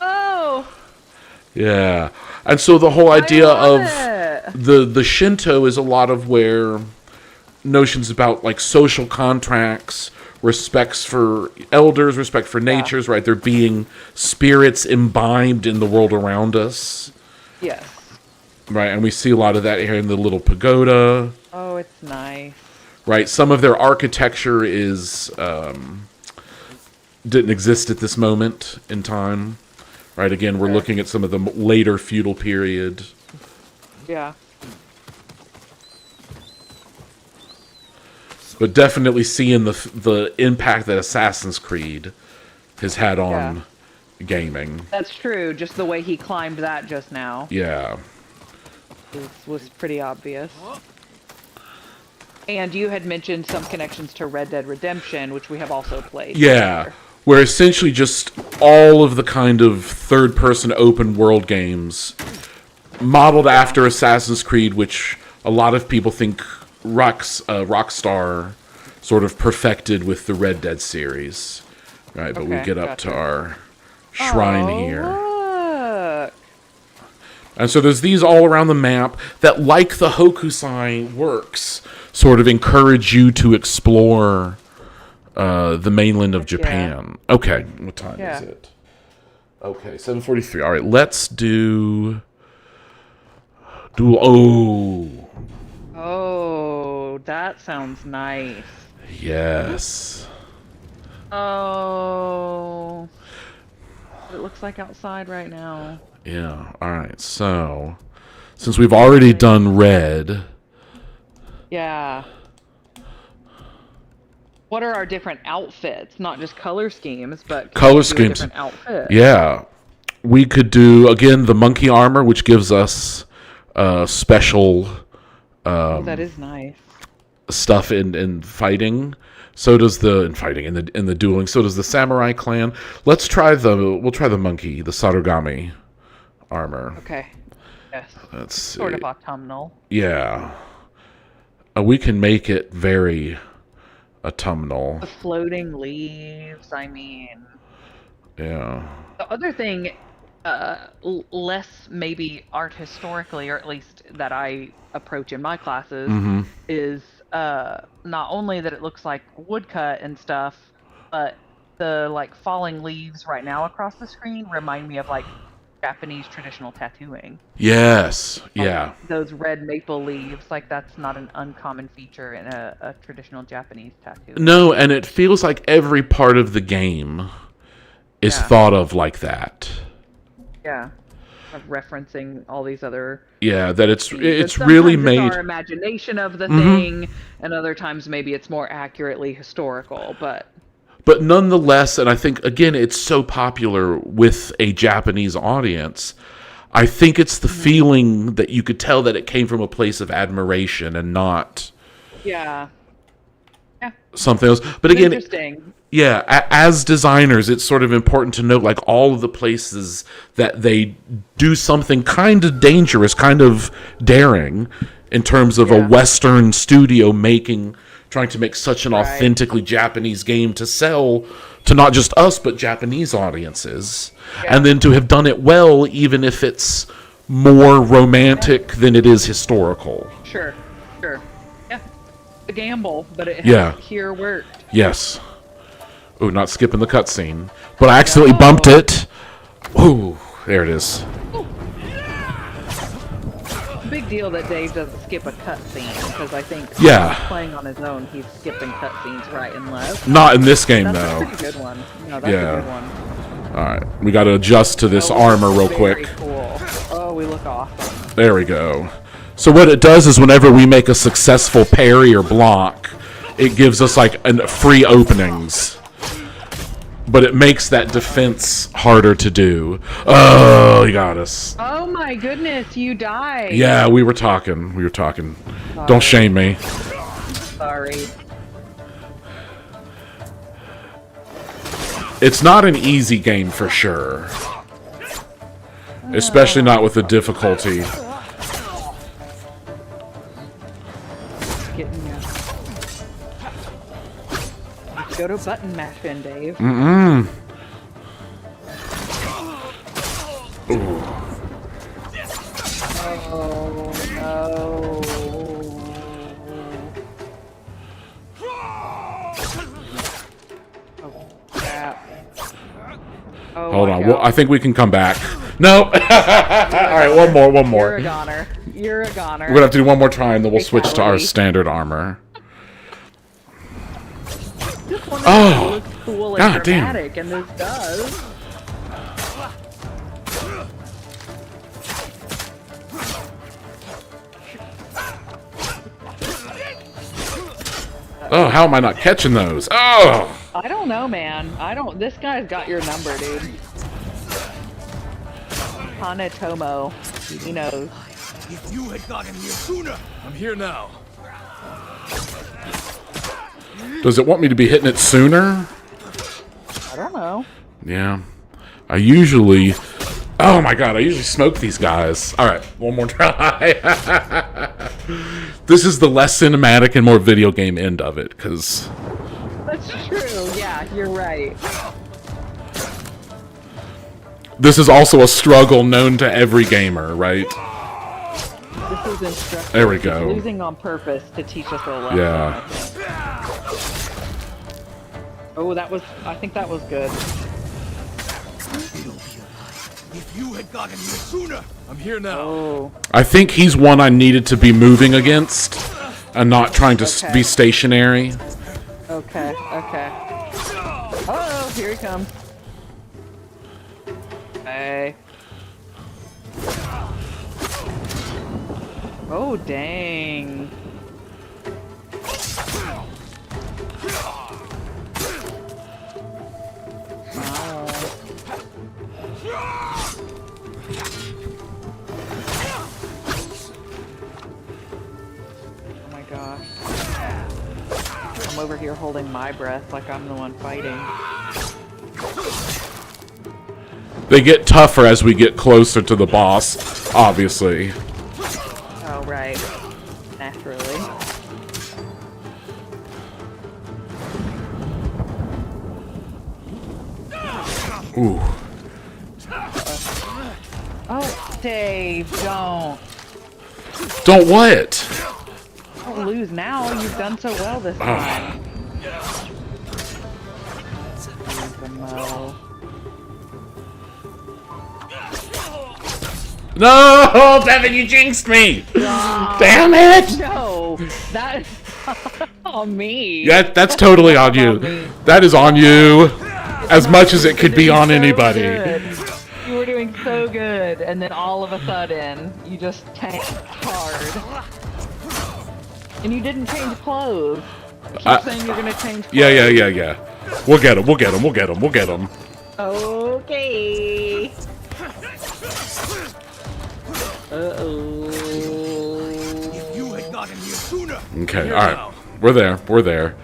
Oh! Yeah. And so the whole idea love of it. the Shinto is a lot of where notions about, like, social contracts, respects for elders, respect for natures, right? They're being spirits imbibed in the world around us. Yes. Right, and we see a lot of that here in the little pagoda. Oh, it's nice. Right, some of their architecture is didn't exist at this moment in time. Right, again, we're looking at some of the later feudal period. Yeah. But definitely seeing the impact that Assassin's Creed has had on gaming. That's true. Just the way he climbed that just now Yeah. was pretty obvious. And you had mentioned some connections to Red Dead Redemption, which we have also played. Yeah. together. Where essentially just all of the kind of third-person open world games modeled after Assassin's Creed, which a lot of people think Rockstar sort of perfected with the Red Dead series. Right, but we Okay, get up to gotcha. our shrine here. Look. And so there's these all around the map that, like the Hokusai works, sort of encourage you to explore the mainland of Japan. Okay, what time is it? Okay, 7:43. All right, let's do... Oh, that sounds nice. Yes. Oh. It looks like outside right now. Yeah, alright, so... Since we've already done red... Yeah. What are our different outfits? Not just color schemes, but Color do a schemes. different outfit. Yeah. We could do, again, the monkey armor, which gives us special That is nice. stuff in fighting. So does in the dueling. So does the samurai clan. We'll try the monkey, the Sarugami armor. Okay. Yes. Let's see. Sort of autumnal. Yeah. We can make it very autumnal. The floating leaves, I mean. Yeah. The other thing, less maybe art historically, or at least that I approach in my classes, is not only that it looks like woodcut and stuff, but the like falling leaves right now across the screen remind me of like Japanese traditional tattooing. Yes. Yeah. Like, those red maple leaves, like that's not an uncommon feature in a traditional Japanese tattoo. No, and it feels like every part of the game is thought of like that. Yeah. Of referencing all these other... Yeah, that it's But really sometimes made... it's our imagination of the thing, and other times maybe it's more accurately historical, but... But nonetheless, and I think, again, it's so popular with a Japanese audience, I think it's the feeling that you could tell that it came from a place of admiration and not Yeah. Yeah. something else. But again, Interesting. yeah, as designers, it's sort of important to note, like, all of the places that they do something kind of dangerous, kind of daring, in terms of a Western studio trying to make such an authentically Japanese game to sell to not just us, but Japanese audiences. Yeah. And then to have done it well, even if it's more romantic than it is historical. Sure. Yeah. The gamble, but it Yeah. has here worked. Yes. Ooh, not skipping the cutscene. But I accidentally bumped it. Ooh, there it is. Big deal that Dave doesn't skip a cutscene, because I think Yeah. when he's playing on his own, he's skipping cutscenes right and left. Not in this game, That's though. a pretty good one. No, that's Yeah. a good one. Alright, we gotta adjust to this Oh, armor real very quick. Cool. Oh, we look awesome. There we go. So what it does is whenever we make a successful parry or block, it gives us like free openings. But it makes that defense harder to do. Oh, he got us. Oh my goodness, you died. Yeah, we were talking. Don't shame me. Sorry. It's not an easy game for sure. Especially not with the difficulty. Getting you. Let's go to button mashing, Dave. Oh no. Oh crap. Oh, Hold my on. God. Well, I think we can come back. No. All right, one You're more. a goner. You're a goner. We're gonna have to do one more time, then we'll switch to our Fatality. standard armor. Just wanted Oh, to look cool and God damn. dramatic, and this does. Oh, how am I not catching those? Oh. I don't know, man. This guy's got your number, dude. Hanetomo. He knows. If you had gotten here sooner. I'm here now. Does it want me to be hitting it sooner? I don't know. Yeah. I usually... Oh my god, I usually smoke these guys. Alright, one more try. This is the less cinematic and more video game end of it, because... That's true. Yeah, you're right. This is also a struggle known to every gamer, right? This is instructive. There we He's go. losing on purpose to teach us a lesson. Yeah. I think. Oh, I think that was good. If you had gotten here sooner. I'm here now. Oh. I think he's one I needed to be moving against and not trying to Okay. be stationary. Okay. Oh, here he comes. Hey. Oh, dang. Wow. Oh my gosh. I'm over here holding my breath like I'm the one fighting. They get tougher as we get closer to the boss, obviously. Oh, right. Naturally. Ooh. Oh, Dave, don't. Don't what? Don't lose now. You've done so well this time. Mo. No, Bevin, you jinxed me! Damn it! No, that is on me. That's totally on you. On me. That is on you. As much as it could be on So anybody. good. You were doing so good, and then all of a sudden, you just tanked hard. And you didn't change clothes. You keep saying you're gonna change clothes. Yeah. We'll get him. Okay. Uh-oh. If you had gotten here sooner. Okay, alright. We're there.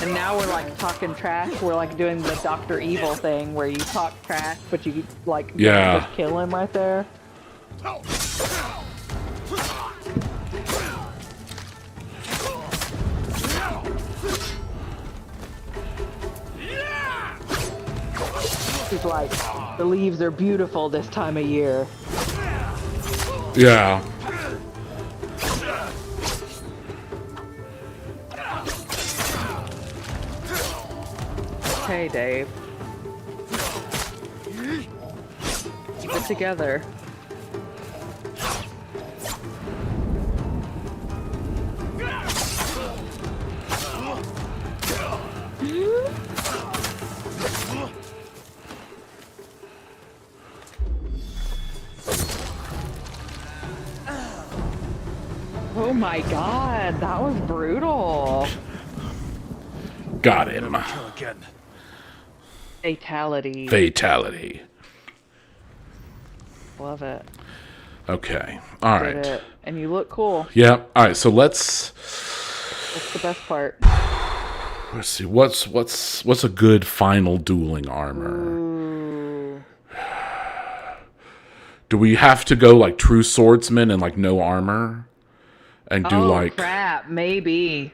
And now we're like talking trash. We're like doing the Dr. Evil thing where you talk trash, but you like Yeah. just kill him right there. He's like, the leaves are beautiful this time of year. Yeah. okay, Dave. Keep it together. Oh my god, that was brutal. Got him. Kill again. Fatality. Fatality. Love it. Okay. All Did right. it. And you look cool. Yeah. All right. So let's That's the best part. see. What's a good final dueling armor? Ooh. Do we have to go like true swordsman and like no armor, and do Oh like? crap, maybe.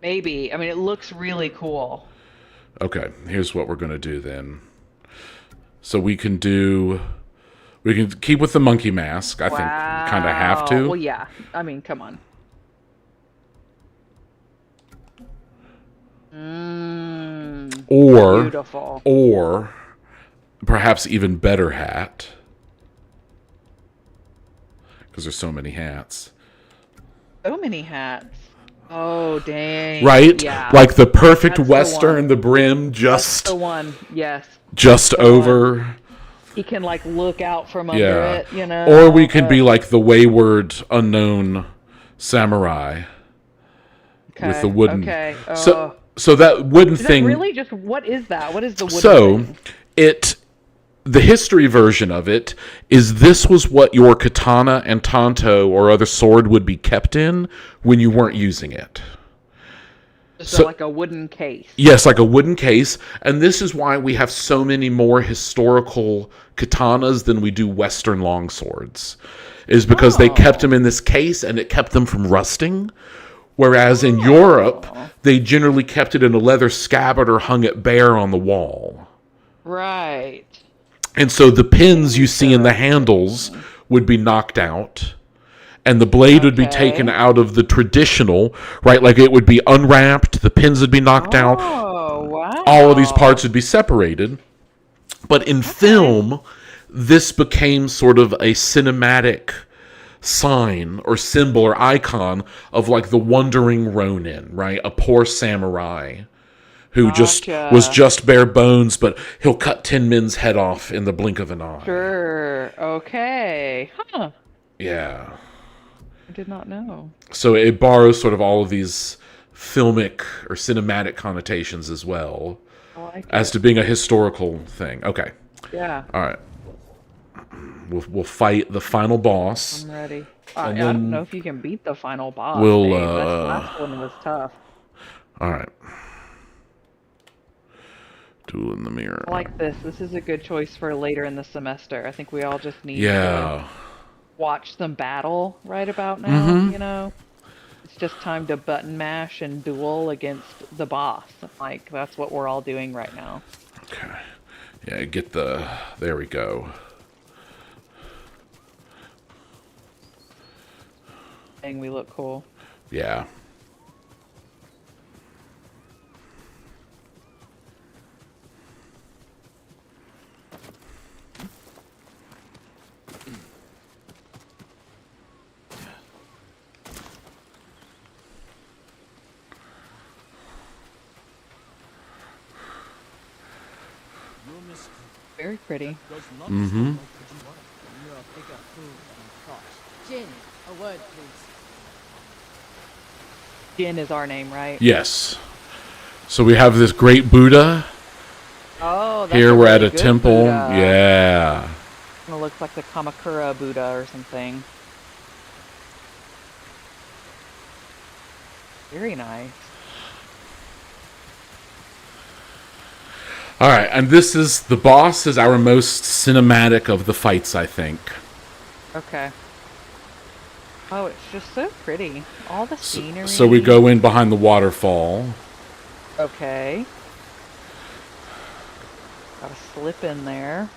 Maybe. I mean, it looks really cool. Okay. Here's what we're gonna do then. So we can keep with the monkey mask. I think kind of have to. Well, yeah. I mean, come on. Beautiful. Or perhaps even better hat, because there's so many hats. So many hats. Oh, dang. Right? Yeah. Like the perfect That's the western, one. the brim That's just the one. Yes. just over. He can, like, look out from under Yeah. it, you know? Or we could be like the wayward, unknown samurai with the wooden. Okay. So that wooden Is that thing. really just, what is that? What is the wooden So thing? the history version of it is this was what your katana and tanto or other sword would be kept in when you weren't using it. Just so- like a wooden case. Yes, like a wooden case. And this is why we have so many more historical katanas than we do Western longswords. Is because they kept them in this case and it kept them from rusting. Whereas in Europe, they generally kept it in a leather scabbard or hung it bare on the wall. Right. And so the pins you see in the handles would be knocked out. And the blade would be taken out of the traditional, right? Like it would be unwrapped, the pins would be knocked out. Oh, wow. All of these parts would be separated. But in film, this became sort of a cinematic sign or symbol or icon of like the wandering Ronin, right? A poor samurai who just was just bare bones, but he'll cut 10 men's head off in the blink of an eye. Sure. Okay. Huh. Yeah. I did not know. So it borrows sort of all of these filmic or cinematic connotations as well as to being a historical thing. Okay. Yeah. All right. We'll fight the final boss. I'm ready. And I then don't know if you can beat the final boss. we'll, Dave. That last one was tough. All right. Duel in the mirror. I like this. This is a good choice for later in the semester. I think we all just need Yeah. to watch them battle right about now, you know? It's just time to button mash and duel against the boss. Like, that's what we're all doing right now. Okay. Yeah, get the... There we go. Dang, we look cool. Yeah. Very pretty. Mm-hmm. Jin, a word, please. Jin is our name, right? Yes. So we have this great Buddha. Oh, that's Here we're at really a good temple. Buddha. Yeah. It looks like the Kamakura Buddha or something. Very nice. All right, and this is the boss is our most cinematic of the fights, I think. Okay. Oh, it's just so pretty. All the scenery. So we go in behind the waterfall. Okay. Gotta slip in there.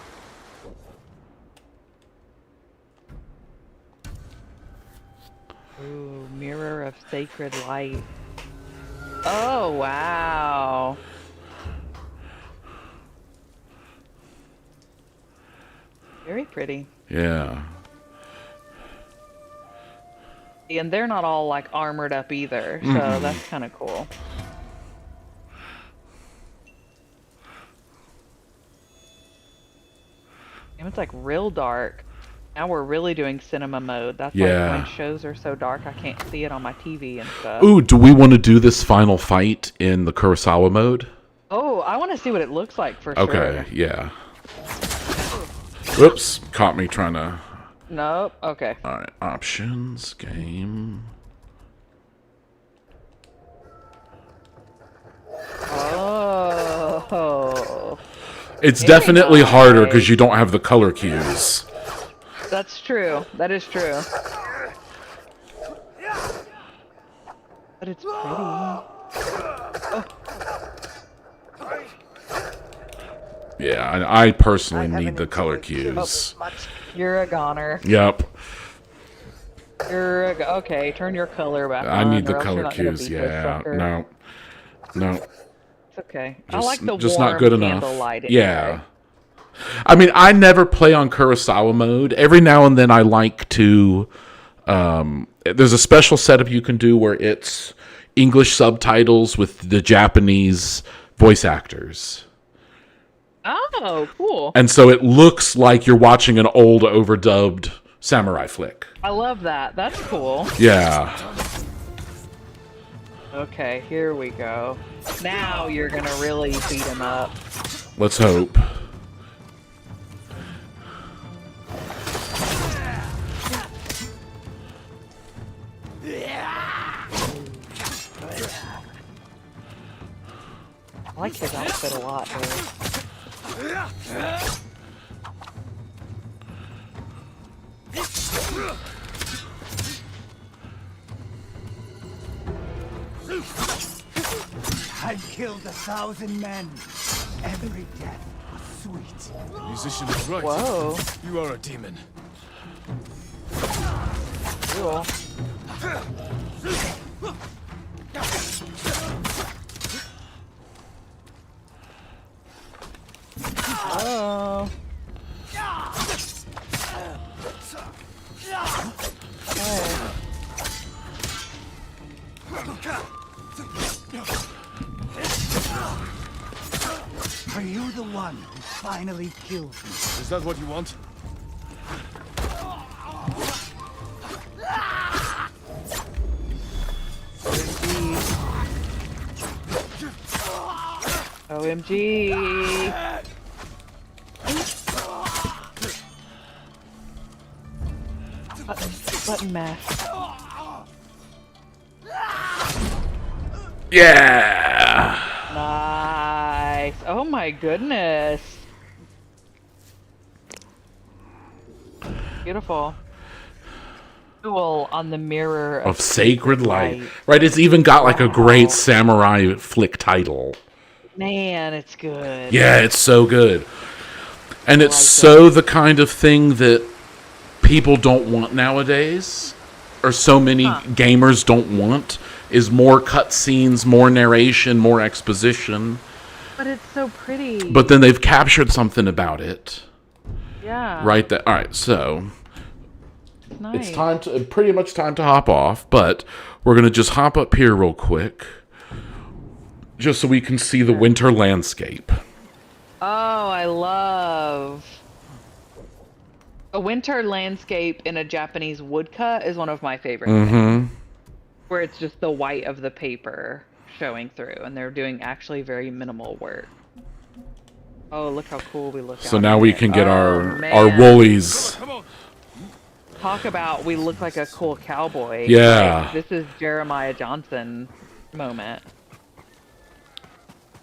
Ooh, mirror of sacred light. Oh, wow. Very pretty. Yeah. And they're not all like armored up either, so that's kind of cool. And it's like real dark. Now we're really doing cinema mode. That's Yeah. like when shows are so dark I can't see it on my TV and stuff. Ooh, do we want to do this final fight in the Kurosawa mode? Oh, I want to see what it looks like for sure. Okay, yeah. Whoops, caught me trying to... Nope. Okay. Alright, options, game... Oh. It's Very definitely harder nice. because you don't have the color cues. That's true. That is true. But it's pretty. Yeah, I personally need the color cues. You're a goner. Yep, Okay, turn your color back I on. need the or else you're color not gonna cues. beat this Yeah, sucker. no. It's okay. I Just, like the just warm not good enough. candlelight Yeah. anyway. I mean, I never play on Kurosawa mode. Every now and then I like to... there's a special setup you can do where it's English subtitles with the Japanese voice actors. Oh, cool. And so it looks like you're watching an old overdubbed samurai flick. I love that. That's cool. Yeah. Okay, here we go. Now you're gonna really beat him up. Let's hope. I like his outfit a lot, though. I've killed 1,000 men. Every death was sweet. The musician is right. Whoa. You are a demon. Cool. Oh. Okay. Are you the one who finally killed me? Is that what you want? OMG. Button mash. Yeah. Nice. Oh my goodness. Beautiful. Jewel on the mirror Of Sacred Light. Right, it's even got like a great samurai flick title. Man, it's good. Yeah, it's so good. And it's like so the kind of thing that people don't want nowadays, or so many gamers don't want, is more cutscenes, more narration, more exposition. But it's so pretty. But then they've captured something about it. Yeah. Right there. All right, so It's nice. it's time to pretty much time to hop off, but we're going to just hop up here real quick just so we can see the winter landscape. Oh, I love a winter landscape in a Japanese woodcut is one of my favorite things. Where it's just the white of the paper showing through, and they're doing actually very minimal work. Oh, look how cool we look. So out now in we it. can get Oh, our man. woolies. Come on. Talk about we look like a cool cowboy. Yeah. Like, this is Jeremiah Johnson moment.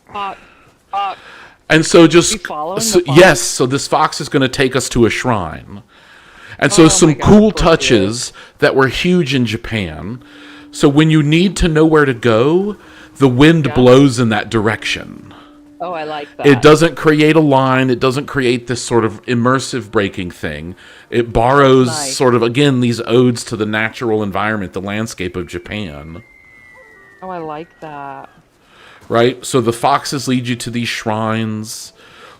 Hawk. And so just We following so, the fox? yes, so this fox is going to take us to a shrine. And so Oh some my God, cool of course it touches that were huge in Japan. So when you need to know where to go, the wind Yeah. blows in that direction. Oh, I like that. It doesn't create a line, it doesn't create this sort of immersive breaking thing. It borrows Nice. sort of again these odes to the natural environment, the landscape of Japan. Oh, I like that. Right? So the foxes lead you to these shrines.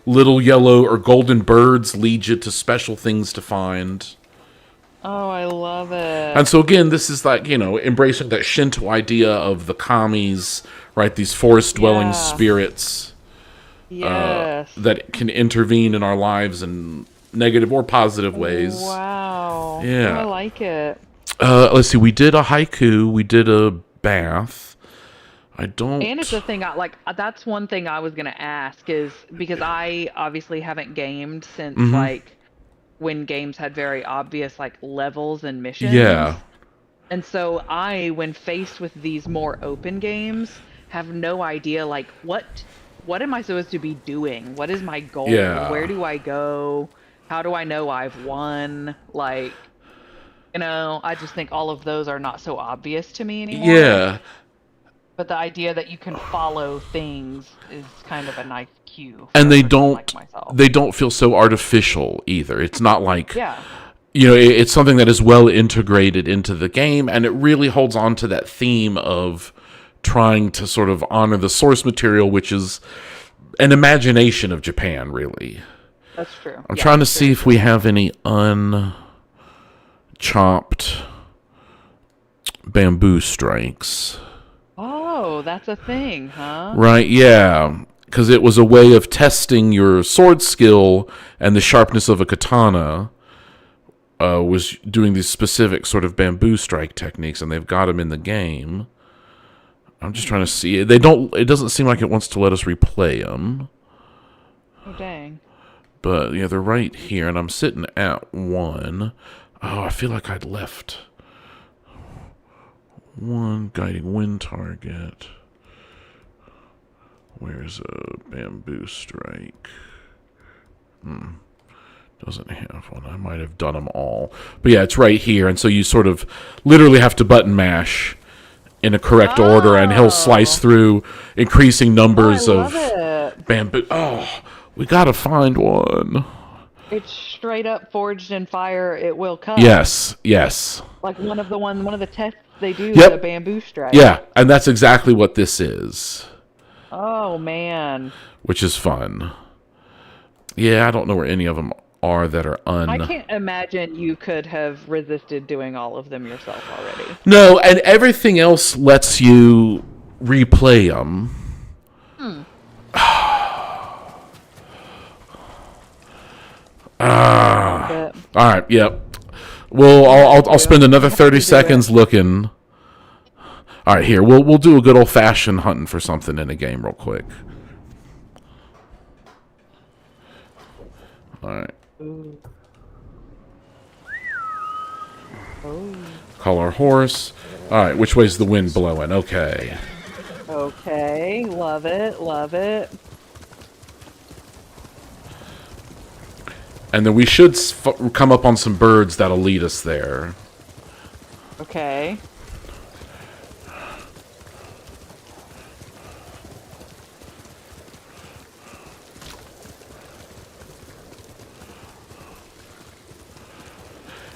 little yellow or golden birds lead you to special things to find. Oh, I love it. And so again, this is like, embracing that Shinto idea of the kamis, right? These forest-dwelling spirits Yes. that can intervene in our lives in negative or positive ways. Wow. Yeah. I like it. Let's see. We did a haiku. We did a bath. I don't... And it's the thing, that's one thing I was going to ask is, because I obviously haven't gamed since, like, when games had very obvious, like, levels and missions. Yeah. And so when faced with these more open games, have no idea, like, what am I supposed to be doing? What is my goal? Yeah. Where do I go? How do I know I've won? Like, I just think all of those are not so obvious to me anymore. Yeah. But the idea that you can follow things is kind of a nice cue. And they don't feel so artificial either. It's not like, yeah. It's something that is well integrated into the game, and it really holds on to that theme of trying to sort of honor the source material, which is an imagination of Japan, really. That's true. I'm trying to see if we have any unchopped bamboo strikes. Oh, that's a thing, huh? Right, yeah. Because it was a way of testing your sword skill, and the sharpness of a katana was doing these specific sort of bamboo strike techniques, and they've got them in the game. I'm just trying to see. It doesn't seem like it wants to let us replay them. Oh, dang. But, yeah, they're right here, and I'm sitting at 1. Oh, I feel like I'd left 1 guiding wind target. Where's a bamboo strike? Doesn't have one. I might have done them all. But yeah, it's right here, and so you sort of literally have to button mash in a correct order, and he'll slice through increasing numbers of bamboo. Oh, we gotta find one. It's straight up forged in fire. It will cut. Yes. Like one of the tests they do. Yep. The bamboo strike. Yeah, and that's exactly what this is. Oh man. Which is fun. Yeah, I don't know where any of them are that are I can't imagine you could have resisted doing all of them yourself already. No, and everything else lets you replay them. All right, yep. Well, I'll spend another 30 seconds looking. All right, here we'll do a good old fashioned hunting for something in a game real quick. All right. Call our horse. All right, which way's the wind blowing? Okay. Okay, love it, love it. And then we should come up on some birds that'll lead us there. Okay.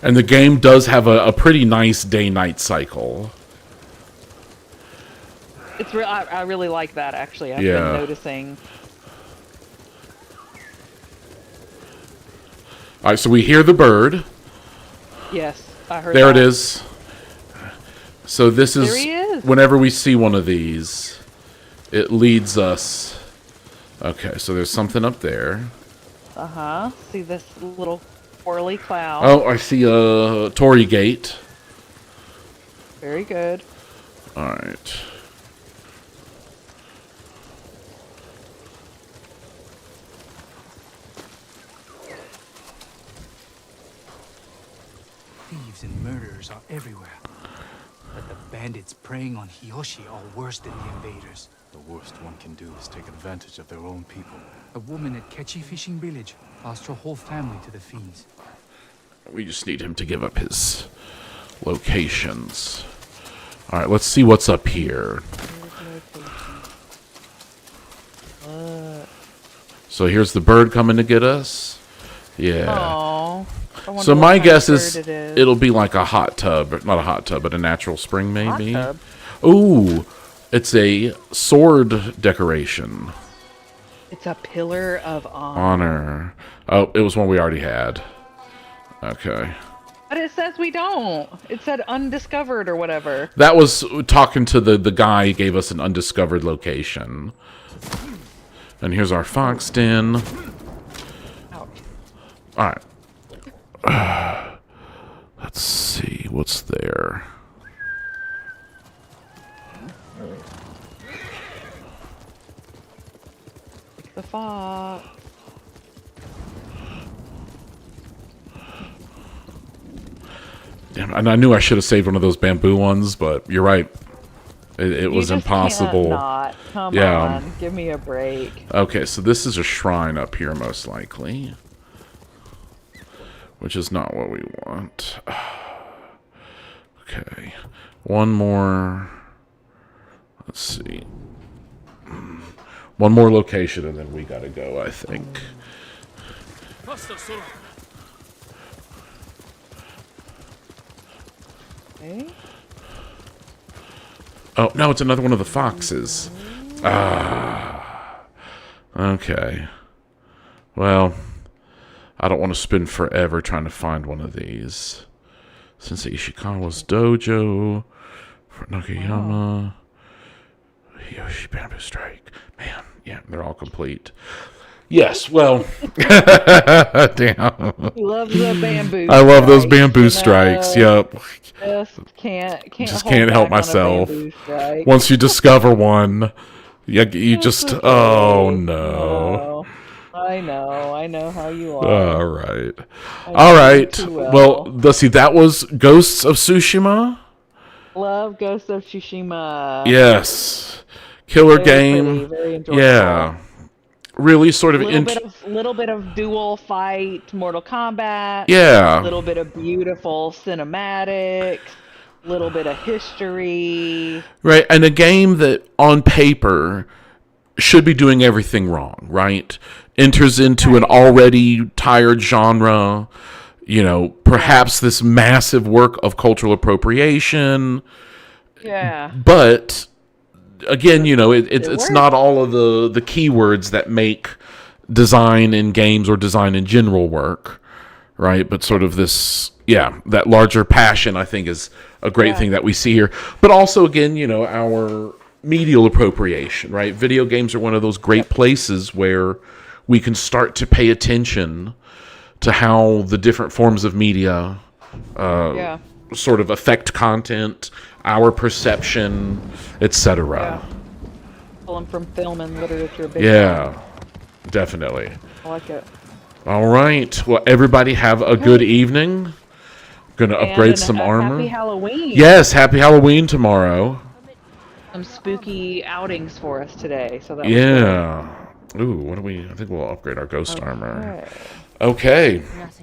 And the game does have a pretty nice day-night cycle. It's I really like that, actually. I've Yeah. been noticing. All right, so we hear the bird. Yes, I heard There that. it is. So this is, There he is. whenever we see one of these, it leads us. Okay, so there's something up there. Uh-huh. See this little whirly cloud. Oh, I see a Torii gate. Very good. All right. Thieves and murderers are everywhere. But the bandits preying on Hiyoshi are worse than the invaders. The worst one can do is take advantage of their own people. A woman at Kechi Fishing Village lost her whole family to the fiends. We just need him to give up his locations. All right, let's see what's up here. So here's the bird coming to get us. Yeah. Oh. So my guess is it'll be like a hot tub, not a hot tub, but a natural spring maybe. Hot tub. Ooh, it's a sword decoration. It's a pillar of honor. Honor. Oh, it was one we already had. Okay. But it says we don't. It said undiscovered or whatever. That was talking to the guy who gave us an undiscovered location. And here's our fox den. Ouch. Alright. Let's see what's there. The fox. Damn, and I knew I should have saved one of those bamboo ones, but you're right. It was You just impossible. can't not. Come Yeah. on, give me a break. Okay, so this is a shrine up here, most likely. Which is not what we want. Okay. One more. Let's see. One more location, and then we gotta go, I think. Okay. Oh, no, it's another one of the foxes. Ah. Okay. Well, I don't want to spend forever trying to find one of these. Sensei Ishikawa's dojo. Fort Nakayama. Hiyoshi Bamboo Strike. Man, yeah, they're all complete. Yes, well. Damn. He loves the bamboo. I love those strikes, bamboo you strikes. know? Yep. Just Can't hold help back on a myself. bamboo strike. Once you discover one, you just, oh no. I know how you are. All right. I All know right. too Well, let's see. That was Ghosts of Tsushima. Love Ghost of Tsushima. Yes. Killer Very game. pretty, very enjoyable. Yeah. Really sort of Little bit of dual fight, Mortal Kombat. Yeah. Little bit of beautiful cinematics. Little bit of history. Right. And a game that on paper should be doing everything wrong, right? Enters into an already tired genre, you know, perhaps this massive work of cultural appropriation. Yeah. But again, you know, it's works. not all of the keywords that make design in games or design in general work, right? But sort of this, that larger passion, I think, is a great thing that we see here. But also, again, you know, our medial appropriation, right? Video games are one of those great places where we can start to pay attention to how the different forms of media sort of affect content, our perception, etc. Pulling from film and literature. Yeah, definitely. I like it. All right. Well, everybody have a good evening. Gonna upgrade some armor. Happy Halloween. Yes, happy Halloween tomorrow. Some spooky outings for us today. So that Ooh, what do we? I think we'll upgrade our ghost armor. Okay.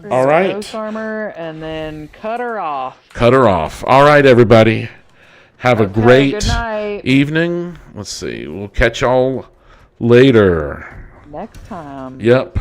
All right. Ghost armor and then cut her off. Cut her off. All right, everybody. Have a great good night. evening. Let's see. We'll catch y'all later. Next time. Yep.